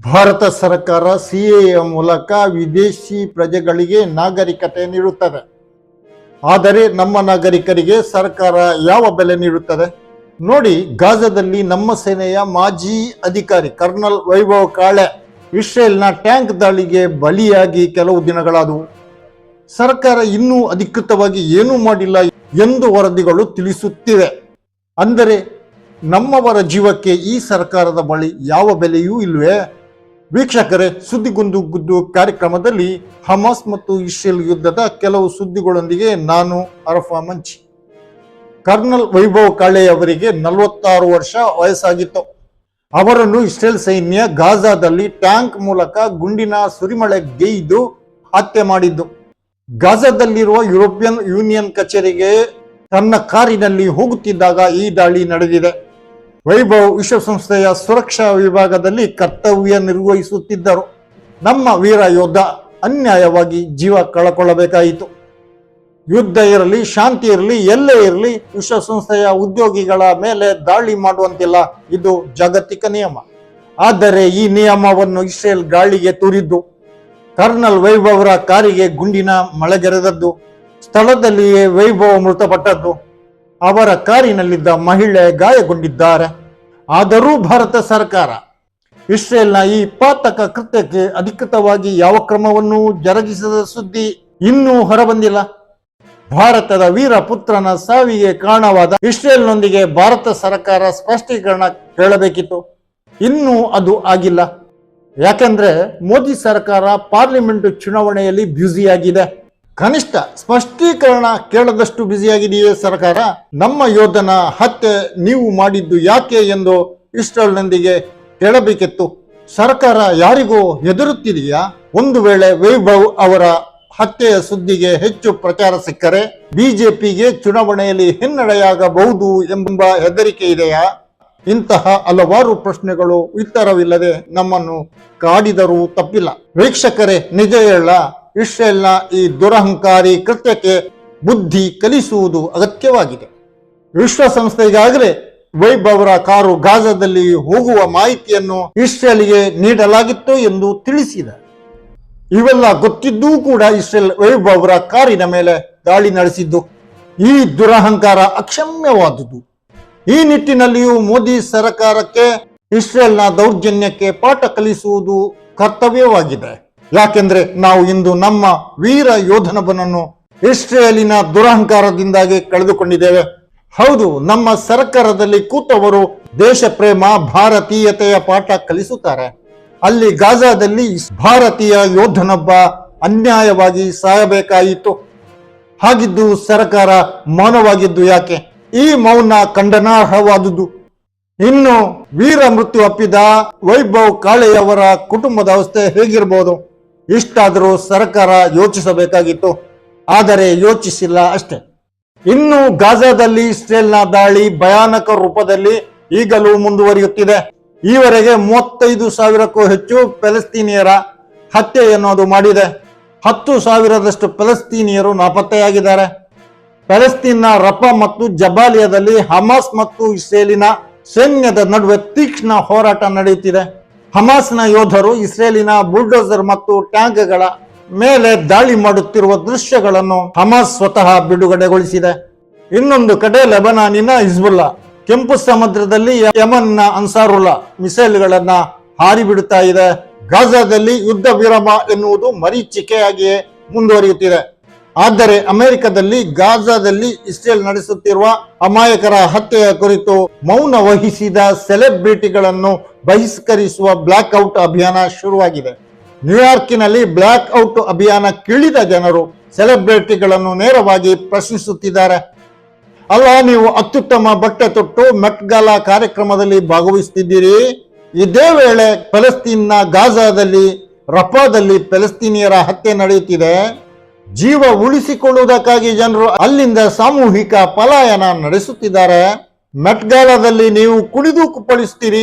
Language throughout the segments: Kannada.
ಭಾರತ ಸರ್ಕಾರ ಸಿಎಎ ಮೂಲಕ ವಿದೇಶಿ ಪ್ರಜೆಗಳಿಗೆ ನಾಗರಿಕತೆ ನೀಡುತ್ತದೆ. ಆದರೆ ನಮ್ಮ ನಾಗರಿಕರಿಗೆ ಸರ್ಕಾರ ಯಾವ ಬೆಲೆ ನೀಡುತ್ತದೆ ನೋಡಿ. ಗಾಜಾದಲ್ಲಿ ನಮ್ಮ ಸೇನೆಯ ಮಾಜಿ ಅಧಿಕಾರಿ ಕರ್ನಲ್ ವೈಭವ್ ಕಾಳೆ ಇಸ್ರೇಲ್ನ ಟ್ಯಾಂಕ್ ದಾಳಿಗೆ ಬಲಿಯಾಗಿ ಕೆಲವು ದಿನಗಳಾದವು. ಸರ್ಕಾರ ಇನ್ನೂ ಅಧಿಕೃತವಾಗಿ ಏನೂ ಮಾಡಿಲ್ಲ ಎಂದು ವರದಿಗಳು ತಿಳಿಸುತ್ತಿವೆ. ಅಂದರೆ ನಮ್ಮವರ ಜೀವಕ್ಕೆ ಈ ಸರ್ಕಾರದ ಬಳಿ ಯಾವ ಬೆಲೆಯೂ ಇಲ್ವೇ? ವೀಕ್ಷಕರೇ, ಸುದ್ದಿಗೊಂದು ಗುದ್ದು ಕಾರ್ಯಕ್ರಮದಲ್ಲಿ ಹಮಾಸ್ ಮತ್ತು ಇಸ್ರೇಲ್ ಯುದ್ಧದ ಕೆಲವು ಸುದ್ದಿಗಳೊಂದಿಗೆ ನಾನು ಅರಫಾ ಮಂಚಿ. ಕರ್ನಲ್ ವೈಭವ್ ಕಾಳೆ ಅವರಿಗೆ 46 ವರ್ಷ ವಯಸ್ಸಾಗಿತ್ತು. ಅವರನ್ನು ಇಸ್ರೇಲ್ ಸೈನ್ಯ ಗಾಜಾದಲ್ಲಿ ಟ್ಯಾಂಕ್ ಮೂಲಕ ಗುಂಡಿನ ಸುರಿಮಳೆಗೈದು ಹತ್ಯೆ ಮಾಡಿದ್ದು. ಗಾಜಾದಲ್ಲಿರುವ ಯುರೋಪಿಯನ್ ಯೂನಿಯನ್ ಕಚೇರಿಗೆ ತನ್ನ ಕಾರಿನಲ್ಲಿ ಹೋಗುತ್ತಿದ್ದಾಗ ಈ ದಾಳಿ ನಡೆದಿದೆ. ವೈಭವ್ ವಿಶ್ವಸಂಸ್ಥೆಯ ಸುರಕ್ಷಾ ವಿಭಾಗದಲ್ಲಿ ಕರ್ತವ್ಯ ನಿರ್ವಹಿಸುತ್ತಿದ್ದರು. ನಮ್ಮ ವೀರ ಯೋಧ ಅನ್ಯಾಯವಾಗಿ ಜೀವ ಕಳಕೊಳ್ಳಬೇಕಾಯಿತು. ಯುದ್ಧ ಇರಲಿ, ಶಾಂತಿ ಇರಲಿ, ಎಲ್ಲೇ ಇರಲಿ, ವಿಶ್ವಸಂಸ್ಥೆಯ ಉದ್ಯೋಗಿಗಳ ಮೇಲೆ ದಾಳಿ ಮಾಡುವಂತಿಲ್ಲ. ಇದು ಜಾಗತಿಕ ನಿಯಮ. ಆದರೆ ಈ ನಿಯಮವನ್ನು ಇಸ್ರೇಲ್ ಗಾಳಿಗೆ ತೂರಿದ್ದು. ಕರ್ನಲ್ ವೈಭವ್ರ ಕಾರಿಗೆ ಗುಂಡಿನ ಮಳೆಗೆರೆದದ್ದು. ಸ್ಥಳದಲ್ಲಿಯೇ ವೈಭವ್ ಮೃತಪಟ್ಟದ್ದು. ಅವರ ಕಾರಿನಲ್ಲಿದ್ದ ಮಹಿಳೆ ಗಾಯಗೊಂಡಿದ್ದಾರೆ. ಆದರೂ ಭಾರತ ಸರ್ಕಾರ ಇಸ್ರೇಲ್ನ ಈ ಪಾತಕ ಕೃತ್ಯಕ್ಕೆ ಅಧಿಕೃತವಾಗಿ ಯಾವ ಕ್ರಮವನ್ನು ಜರುಗಿಸದ ಸುದ್ದಿ ಇನ್ನೂ ಹೊರಬಂದಿಲ್ಲ. ಭಾರತದ ವೀರ ಪುತ್ರನ ಸಾವಿಗೆ ಕಾರಣವಾದ ಇಸ್ರೇಲ್ನೊಂದಿಗೆ ಭಾರತ ಸರ್ಕಾರ ಸ್ಪಷ್ಟೀಕರಣ ಕೇಳಬೇಕಿತ್ತು. ಇನ್ನೂ ಅದು ಆಗಿಲ್ಲ. ಯಾಕೆಂದ್ರೆ ಮೋದಿ ಸರ್ಕಾರ ಪಾರ್ಲಿಮೆಂಟ್ ಚುನಾವಣೆಯಲ್ಲಿ ಬ್ಯುಸಿಯಾಗಿದೆ. ಕನಿಷ್ಠ ಸ್ಪಷ್ಟೀಕರಣ ಕೇಳದಷ್ಟು ಬ್ಯುಸಿಯಾಗಿದೆಯೇ ಸರ್ಕಾರ? ನಮ್ಮ ಯೋಧನ ಹತ್ಯೆ ನೀವು ಮಾಡಿದ್ದು ಯಾಕೆ ಎಂದು ಇಸ್ರೇಲ್ನೊಂದಿಗೆ ಕೇಳಬೇಕಿತ್ತು. ಸರ್ಕಾರ ಯಾರಿಗೂ ಹೆದರುತ್ತಿದೆಯಾ? ಒಂದು ವೇಳೆ ವೈಭವ್ ಅವರ ಹತ್ಯೆಯ ಸುದ್ದಿಗೆ ಹೆಚ್ಚು ಪ್ರಚಾರ ಸಿಕ್ಕರೆ ಬಿಜೆಪಿಗೆ ಚುನಾವಣೆಯಲ್ಲಿ ಹಿನ್ನಡೆಯಾಗಬಹುದು ಎಂಬ ಹೆದರಿಕೆ ಇದೆಯಾ? ಇಂತಹ ಹಲವಾರು ಪ್ರಶ್ನೆಗಳು ಉತ್ತರವಿಲ್ಲದೆ ನಮ್ಮನ್ನು ಕಾಡಿದರೂ ತಪ್ಪಿಲ್ಲ. ವೀಕ್ಷಕರೇ, ನಿಜ ಹೇಳ, ಇಸ್ರೇಲ್ನ ಈ ದುರಹಂಕಾರಿ ಕೃತ್ಯಕ್ಕೆ ಬುದ್ಧಿ ಕಲಿಸುವುದು ಅಗತ್ಯವಾಗಿದೆ. ವಿಶ್ವಸಂಸ್ಥೆಗಾಗಲೇ ವೈಭವ್ರ ಕಾರು ಗಾಜಾದಲ್ಲಿ ಹೋಗುವ ಮಾಹಿತಿಯನ್ನು ಇಸ್ರೇಲ್ಗೆ ನೀಡಲಾಗಿತ್ತು ಎಂದು ತಿಳಿಸಿದೆ. ಇವೆಲ್ಲ ಗೊತ್ತಿದ್ದೂ ಕೂಡ ಇಸ್ರೇಲ್ ವೈಭವ್ರ ಕಾರಿನ ಮೇಲೆ ದಾಳಿ ನಡೆಸಿದ್ದು. ಈ ದುರಹಂಕಾರ ಅಕ್ಷಮ್ಯವಾದುದು. ಈ ನಿಟ್ಟಿನಲ್ಲಿಯೂ ಮೋದಿ ಸರ್ಕಾರಕ್ಕೆ ಇಸ್ರೇಲ್ನ ದೌರ್ಜನ್ಯಕ್ಕೆ ಪಾಠ ಕಲಿಸುವುದು ಕರ್ತವ್ಯವಾಗಿದೆ. ಯಾಕೆಂದ್ರೆ ನಾವು ಇಂದು ನಮ್ಮ ವೀರ ಯೋಧನೊಬ್ಬನನ್ನು ಇಸ್ರೇಲಿನ ದುರಹಂಕಾರದಿಂದಾಗಿ ಕಳೆದುಕೊಂಡಿದ್ದೇವೆ. ಹೌದು, ನಮ್ಮ ಸರ್ಕಾರದಲ್ಲಿ ಕೂತವರು ದೇಶ ಪ್ರೇಮ, ಭಾರತೀಯತೆಯ ಪಾಠ ಕಲಿಸುತ್ತಾರೆ. ಅಲ್ಲಿ ಗಾಜಾದಲ್ಲಿ ಭಾರತೀಯ ಯೋಧನೊಬ್ಬ ಅನ್ಯಾಯವಾಗಿ ಸಾಯಬೇಕಾಯಿತು. ಹಾಗಿದ್ದು ಸರ್ಕಾರ ಮೌನವಾಗಿದ್ದು ಯಾಕೆ? ಈ ಮೌನ ಖಂಡನಾರ್ಹವಾದುದು. ಇನ್ನು ವೀರ ಮೃತ್ಯು ಅಪ್ಪಿದ ವೈಭವ್ ಕಾಳೆಯವರ ಕುಟುಂಬದ ಅವಸ್ಥೆ ಹೇಗಿರಬಹುದು? ಇಷ್ಟಾದರೂ ಸರ್ಕಾರ ಯೋಚಿಸಬೇಕಾಗಿತ್ತು. ಆದರೆ ಯೋಚಿಸಿಲ್ಲ ಅಷ್ಟೇ. ಇನ್ನು ಗಾಜಾದಲ್ಲಿ ಇಸ್ರೇಲ್ನ ದಾಳಿ ಭಯಾನಕ ರೂಪದಲ್ಲಿ ಈಗಲೂ ಮುಂದುವರಿಯುತ್ತಿದೆ. ಈವರೆಗೆ 35,000ಕ್ಕೂ ಹೆಚ್ಚು ಫೆಲಸ್ತೀನಿಯರ ಹತ್ಯೆಯನ್ನು ಅದು ಮಾಡಿದೆ. 10,000ದಷ್ಟು ಫೆಲಸ್ತೀನಿಯರು ನಾಪತ್ತೆಯಾಗಿದ್ದಾರೆ. ಫೆಲಸ್ತೀನ್ನ ರಫಾ ಮತ್ತು ಜಬಾಲಿಯಾದಲ್ಲಿ ಹಮಾಸ್ ಮತ್ತು ಇಸ್ರೇಲಿನ ಸೈನ್ಯದ ನಡುವೆ ತೀಕ್ಷ್ಣ ಹೋರಾಟ ನಡೆಯುತ್ತಿದೆ. ಹಮಾಸ್ನ ಯೋಧರು ಇಸ್ರೇಲಿನ ಬುಲ್ಡೋಸರ್ ಮತ್ತು ಟ್ಯಾಂಕ್ಗಳ ಮೇಲೆ ದಾಳಿ ಮಾಡುತ್ತಿರುವ ದೃಶ್ಯಗಳನ್ನು ಹಮಾಸ್ ಸ್ವತಃ ಬಿಡುಗಡೆಗೊಳಿಸಿದೆ. ಇನ್ನೊಂದು ಕಡೆ ಲೆಬನಾನಿನ ಹಿಜ್ಬುಲ್ಲಾ ಕೆಂಪು ಸಮುದ್ರದಲ್ಲಿ ಯಮನ್ನ ಅನ್ಸಾರುಲ್ಲಾ ಮಿಸೈಲ್ಗಳನ್ನ ಹಾರಿ ಬಿಡುತ್ತಾ ಇದೆ. ಗಾಜಾದಲ್ಲಿ ಯುದ್ಧ ವಿರಾಮ ಎನ್ನುವುದು ಮರೀಚಿಕೆಯಾಗಿಯೇ ಮುಂದುವರಿಯುತ್ತಿದೆ. ಆದರೆ ಅಮೆರಿಕದಲ್ಲಿ ಗಾಜಾದಲ್ಲಿ ಇಸ್ರೇಲ್ ನಡೆಸುತ್ತಿರುವ ಅಮಾಯಕರ ಹತ್ಯೆಯ ಕುರಿತು ಮೌನ ವಹಿಸಿದ ಸೆಲೆಬ್ರಿಟಿಗಳನ್ನು ಬಹಿಷ್ಕರಿಸುವ ಬ್ಲಾಕ್ ಔಟ್ ಅಭಿಯಾನ ಶುರುವಾಗಿದೆ. ನ್ಯೂಯಾರ್ಕಿನಲ್ಲಿ ಬ್ಲಾಕ್ ಔಟ್ ಅಭಿಯಾನಕ್ಕಿಳಿದ ಜನರು ಸೆಲೆಬ್ರಿಟಿಗಳನ್ನು ನೇರವಾಗಿ ಪ್ರಶ್ನಿಸುತ್ತಿದ್ದಾರೆ. ಅಲ್ಲ, ನೀವು ಅತ್ಯುತ್ತಮ ಬಟ್ಟೆ ತೊಟ್ಟು ಮೆಟ್ ಗಾಲಾ ಕಾರ್ಯಕ್ರಮದಲ್ಲಿ ಭಾಗವಹಿಸುತ್ತಿದ್ದೀರಿ. ಇದೇ ವೇಳೆ ಫಲಸ್ತೀನ್ನ ಗಾಜಾದಲ್ಲಿ ರಫಾದಲ್ಲಿ ಫಲಸ್ತೀನಿಯರ ಹತ್ಯೆ ನಡೆಯುತ್ತಿದೆ. ಜೀವ ಉಳಿಸಿಕೊಳ್ಳುವುದಕ್ಕಾಗಿ ಜನರು ಅಲ್ಲಿಂದ ಸಾಮೂಹಿಕ ಪಲಾಯನ ನಡೆಸುತ್ತಿದ್ದಾರೆ. ಮೆಟ್ಗಾಲದಲ್ಲಿ ನೀವು ಕುಣಿದು ಕುಪ್ಪಳಿಸುತ್ತೀರಿ.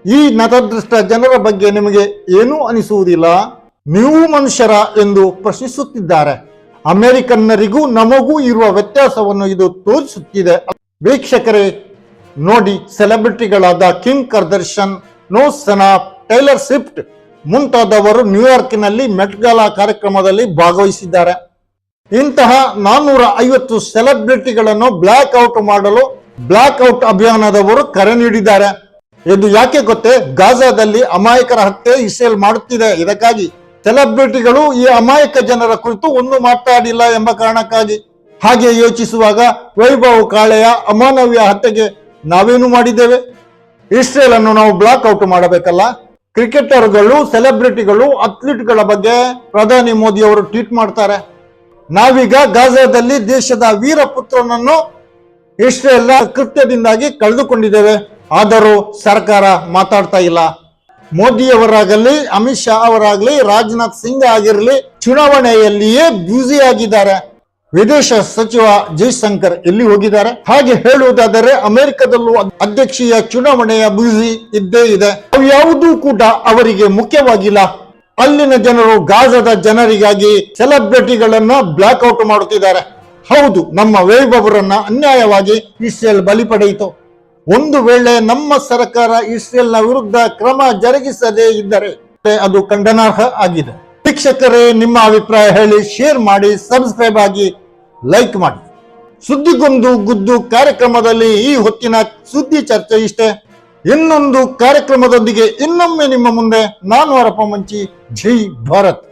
ಈ ನತದೃಷ್ಟ ಜನರ ಬಗ್ಗೆ ನಿಮಗೆ ಏನೂ ಅನಿಸುವುದಿಲ್ಲ? ನೀವು ಮನುಷ್ಯರ ಎಂದು ಪ್ರಶ್ನಿಸುತ್ತಿದ್ದಾರೆ. ಅಮೆರಿಕನ್ನರಿಗೂ ನಮಗೂ ಇರುವ ವ್ಯತ್ಯಾಸವನ್ನು ಇದು ತೋರಿಸುತ್ತಿದೆ. ವೀಕ್ಷಕರೇ ನೋಡಿ, ಸೆಲೆಬ್ರಿಟಿಗಳಾದ ಕಿಮ್ ಕರ್ದರ್ಶನ್, ನೋ ಸನಾಪ್, ಟೈಲರ್ ಸ್ವಿಫ್ಟ್ ಮುಂತಾದವರು ನ್ಯೂಯಾರ್ಕ್ನಲ್ಲಿ ಮೆಟ್ಗಾಲಾ ಕಾರ್ಯಕ್ರಮದಲ್ಲಿ ಭಾಗವಹಿಸಿದ್ದಾರೆ. ಇಂತಹ 450 ಸೆಲೆಬ್ರಿಟಿಗಳನ್ನು ಬ್ಲಾಕ್ ಔಟ್ ಮಾಡಲು ಬ್ಲಾಕ್ ಔಟ್ ಅಭಿಯಾನದವರು ಕರೆ ನೀಡಿದ್ದಾರೆ. ಇದು ಯಾಕೆ ಗೊತ್ತೇ? ಗಾಜಾದಲ್ಲಿ ಅಮಾಯಕರ ಹತ್ಯೆ ಇಸ್ರೇಲ್ ಮಾಡುತ್ತಿದೆ. ಇದಕ್ಕಾಗಿ ಸೆಲೆಬ್ರಿಟಿಗಳು ಈ ಅಮಾಯಕ ಜನರ ಕುರಿತು ಒಂದು ಮಾತಾಡಿಲ್ಲ ಎಂಬ ಕಾರಣಕ್ಕಾಗಿ. ಹಾಗೆ ಯೋಚಿಸುವಾಗ ವೈಭವ್ ಕಾಳೆಯ ಅಮಾನವೀಯ ಹತ್ಯೆಗೆ ನಾವೇನು ಮಾಡಿದ್ದೇವೆ? ಇಸ್ರೇಲ್ ಅನ್ನು ನಾವು ಬ್ಲಾಕ್ ಔಟ್ ಮಾಡಬೇಕಲ್ಲ. ಕ್ರಿಕೆಟರ್ಗಳು, ಸೆಲೆಬ್ರಿಟಿಗಳು, ಅಥ್ಲೀಟ್ಗಳ ಬಗ್ಗೆ ಪ್ರಧಾನಿ ಮೋದಿ ಅವರು ಟ್ವೀಟ್ ಮಾಡ್ತಾರೆ. ನಾವೀಗ ಗಾಜಾದಲ್ಲಿ ದೇಶದ ವೀರ ಪುತ್ರನನ್ನು ಇಸ್ರೇಲ್ನ ಕೃತ್ಯದಿಂದಾಗಿ ಕಳೆದುಕೊಂಡಿದ್ದೇವೆ. ಆದರೂ ಸರ್ಕಾರ ಮಾತಾಡ್ತಾ ಇಲ್ಲ. ಮೋದಿಯವರಾಗಲಿ, ಅಮಿತ್ ಶಾ ಅವರಾಗಲಿ, ರಾಜನಾಥ್ ಸಿಂಗ್ ಆಗಿರಲಿ ಚುನಾವಣೆಯಲ್ಲಿಯೇ ಬ್ಯುಸಿ ಆಗಿದ್ದಾರೆ. ವಿದೇಶ ಸಚಿವ ಜೈಶಂಕರ್ ಎಲ್ಲಿ ಹೋಗಿದ್ದಾರೆ? ಹಾಗೆ ಹೇಳುವುದಾದರೆ ಅಮೆರಿಕದಲ್ಲೂ ಅಧ್ಯಕ್ಷೀಯ ಚುನಾವಣೆಯ ಬ್ಯುಸಿ ಇದ್ದೇ ಇದೆ. ಯಾವುದೂ ಕೂಡ ಅವರಿಗೆ ಮುಖ್ಯವಾಗಿಲ್ಲ. ಅಲ್ಲಿನ ಜನರು ಗಾಜಾದ ಜನರಿಗಾಗಿ ಸೆಲೆಬ್ರಿಟಿಗಳನ್ನ ಬ್ಲಾಕ್ ಔಟ್ ಮಾಡುತ್ತಿದ್ದಾರೆ. ಹೌದು, ನಮ್ಮ ವೈಭವರನ್ನ ಅನ್ಯಾಯವಾಗಿ ಇಸ್ರೇಲ್ ಬಲಿ ಪಡೆಯಿತು. ಒಂದು ವೇಳೆ ನಮ್ಮ ಸರ್ಕಾರ ಇಸ್ರೇಲ್ನ ವಿರುದ್ಧ ಕ್ರಮ ಜರುಗಿಸದೇ ಇದ್ದರೆ ಅದು ಖಂಡನಾರ್ಹ ಆಗಿದೆ. ವೀಕ್ಷಕರೇ, ನಿಮ್ಮ ಅಭಿಪ್ರಾಯ ಹೇಳಿ, ಶೇರ್ ಮಾಡಿ, ಸಬ್ಸ್ಕ್ರೈಬ್ ಆಗಿ, ಲೈಕ್ ಮಾಡಿ. ಸುದ್ದಿಗೊಂದು ಗುದ್ದು ಕಾರ್ಯಕ್ರಮದಲ್ಲಿ ಈ ಹೊತ್ತಿನ ಸುದ್ದಿ ಚರ್ಚೆ ಇಷ್ಟೇ. ಇನ್ನೊಂದು ಕಾರ್ಯಕ್ರಮದೊಂದಿಗೆ ಇನ್ನೊಮ್ಮೆ ನಿಮ್ಮ ಮುಂದೆ ನಾನು ಹರಪ ಮಂಚಿ. ಜೈ ಭಾರತ್.